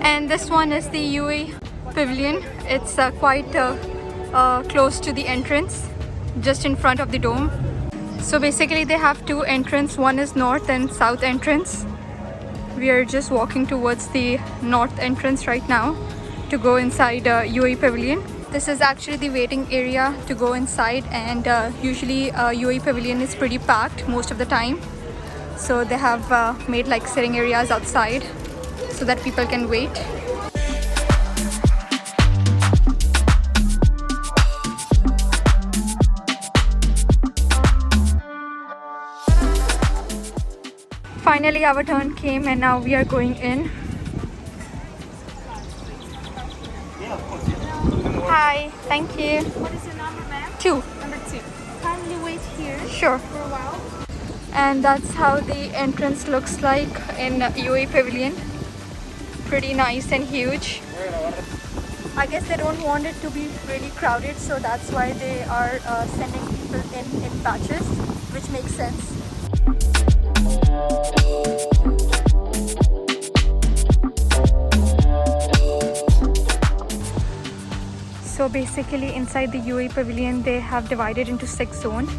And this one is the UAE Pavilion. It's quite close to the entrance, just in front of the dome. So basically they have two entrances, one is north and south entrance. We are just walking towards the north entrance right now to go inside UAE Pavilion. This is actually the waiting area to go inside, and usually UAE Pavilion is pretty packed most of the time. So they have made like sitting areas outside so that people can wait. Finally our turn came and now we are going in. Hi, thank you. What is your number, ma'am? 2. Number 2. Kindly wait here. Sure. For a while. And that's how the entrance looks like in UAE Pavilion. Pretty nice and huge. I guess they don't want it to be really crowded, so that's why they are sending people in batches, which makes sense. So basically inside the UAE Pavilion they have divided into 6 zones.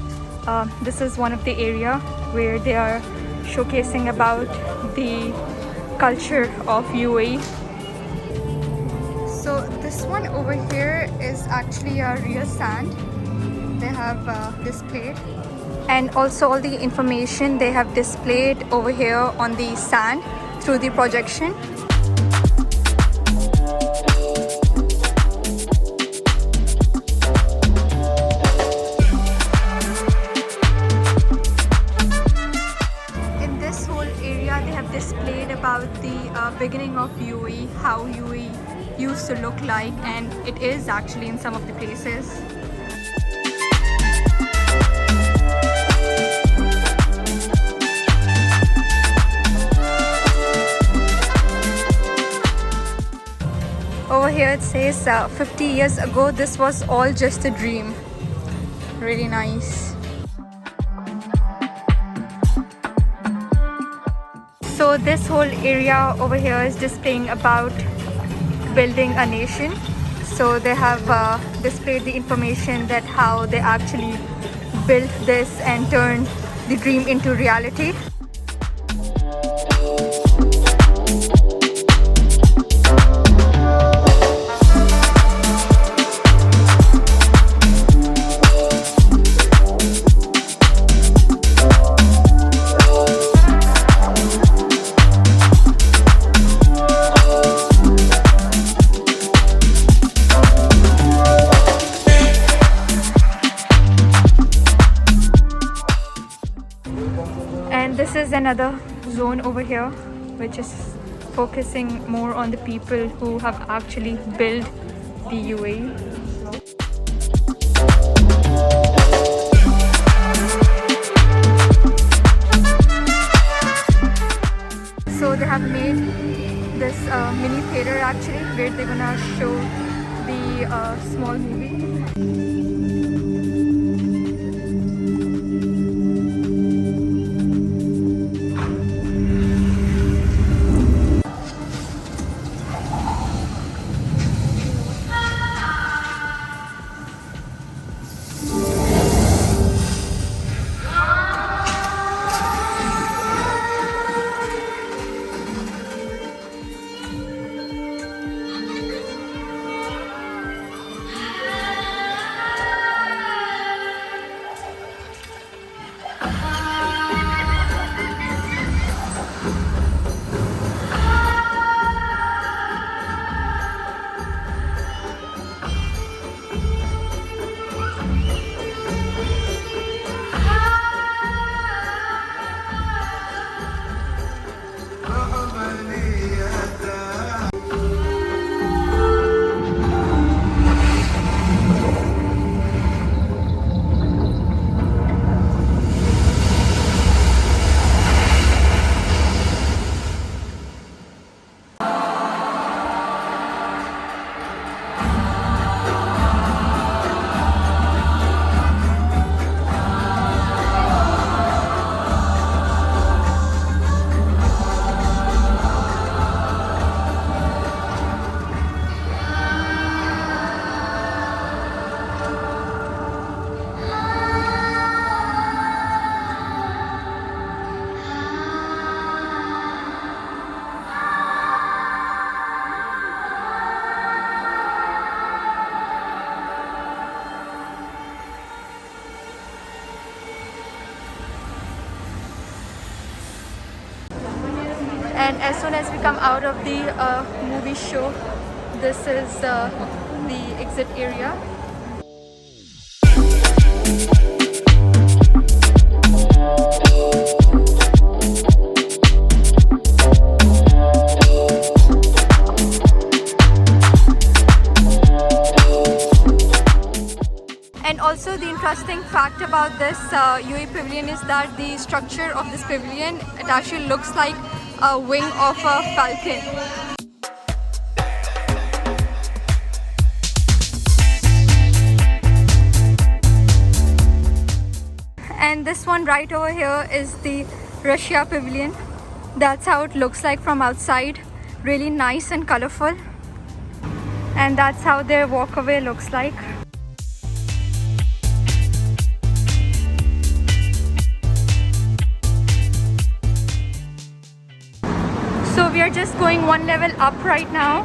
This is one of the area where they are showcasing about the culture of UAE. So this one over here is actually a real sand they have displayed, and also all the information they have displayed over here on the sand through the projection. In this whole area they have displayed about the beginning of UAE, how UAE used to look like, and it is actually in some of the places. Over here it says 50 years ago this was all just a dream. Really nice. So this whole area over here is displaying about building a nation. So they have displayed the information that how they actually built this and turned the dream into reality. This is another zone over here which is focusing more on the people who have actually built the UAE. So they have made this mini theater actually where they're gonna show the small movie. And as soon as we come out of the movie show, this is the exit area. And also the interesting fact about this UAE Pavilion is that the structure of this pavilion, it actually looks like a wing of a falcon. And this one right over here is the Russia Pavilion. That's how it looks like from outside. Really nice and colorful. And that's how their walkway looks like. So we are just going one level up right now.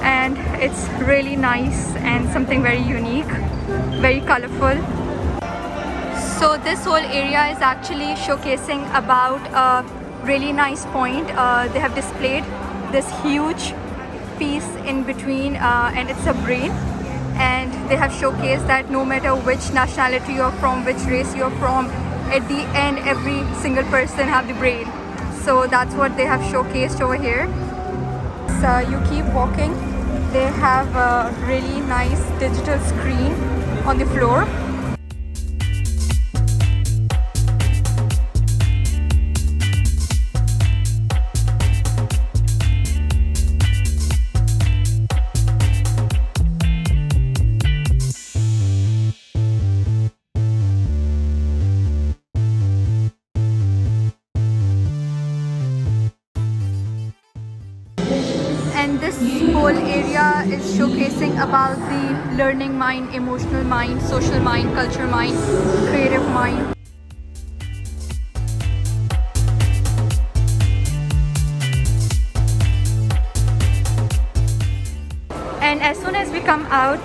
And it's really nice and something very unique, very colorful. So this whole area is actually showcasing about a really nice point. They have displayed this huge piece in between and it's a brain, and they have showcased that no matter which nationality you're from, which race you're from, at the end every single person have the brain. So that's what they have showcased over here. So you keep walking, they have a really nice digital screen on the floor. And this whole area is showcasing about the learning mind, emotional mind, social mind, culture mind, creative mind. And as soon as we come out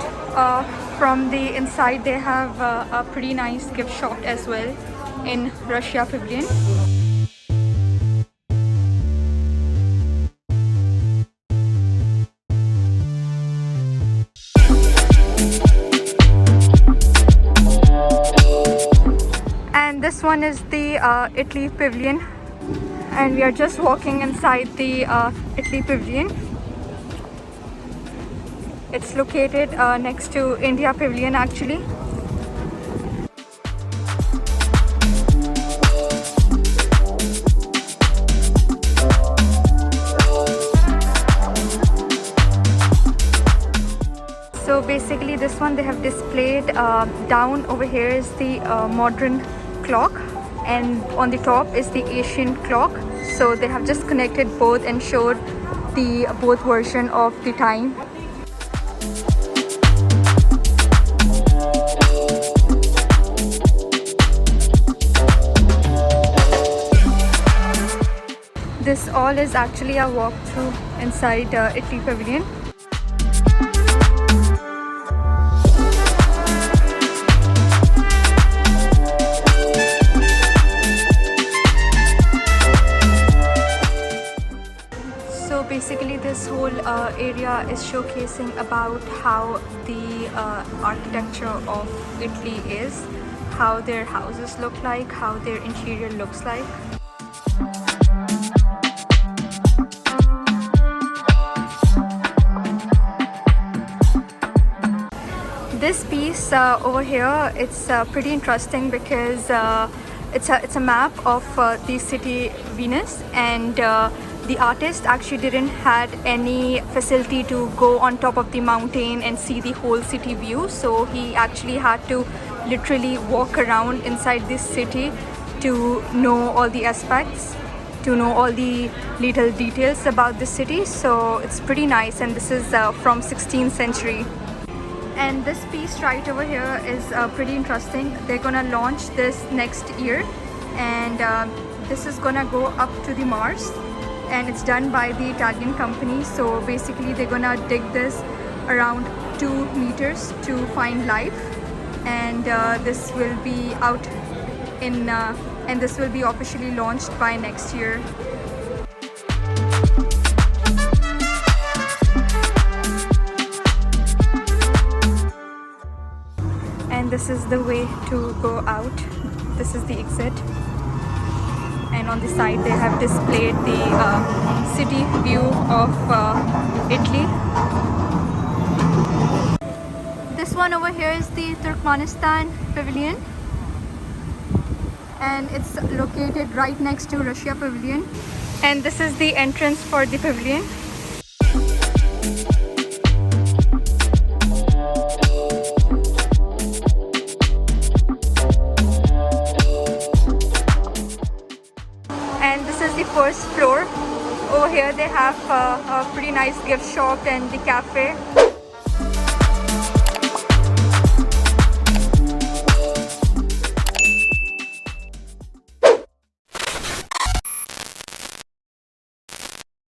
from the inside, they have a pretty nice gift shop as well in Russia Pavilion. And this one is the Italy Pavilion, and we are just walking inside the Italy Pavilion. It's located next to India Pavilion actually. So basically this one they have displayed down over here is the modern clock, and on the top is the Asian clock. So they have just connected both and showed the both version of the time. This all is actually a walkthrough inside Italy Pavilion. Basically this whole area is showcasing about how the architecture of Italy is, how their houses look like, how their interior looks like. This piece over here, it's pretty interesting because it's a map of the city Venice, and the artist actually didn't had any facility to go on top of the mountain and see the whole city view, so he actually had to literally walk around inside this city to know all the aspects, to know all the little details about the city. So it's pretty nice, and this is from 16th century. And this piece right over here is pretty interesting. They're gonna launch this next year, and this is gonna go up to the Mars, and it's done by the Italian company. So basically they're gonna dig this around 2 meters to find life, and this will be out in and this will be officially launched by next year. And this is the way to go out. This is the exit, and on the side they have displayed the city view of Italy. This one over here is the Turkmenistan Pavilion, and it's located right next to Russia Pavilion, and this is the entrance for the pavilion. And this is the first floor. Over here they have a pretty nice gift shop and the cafe.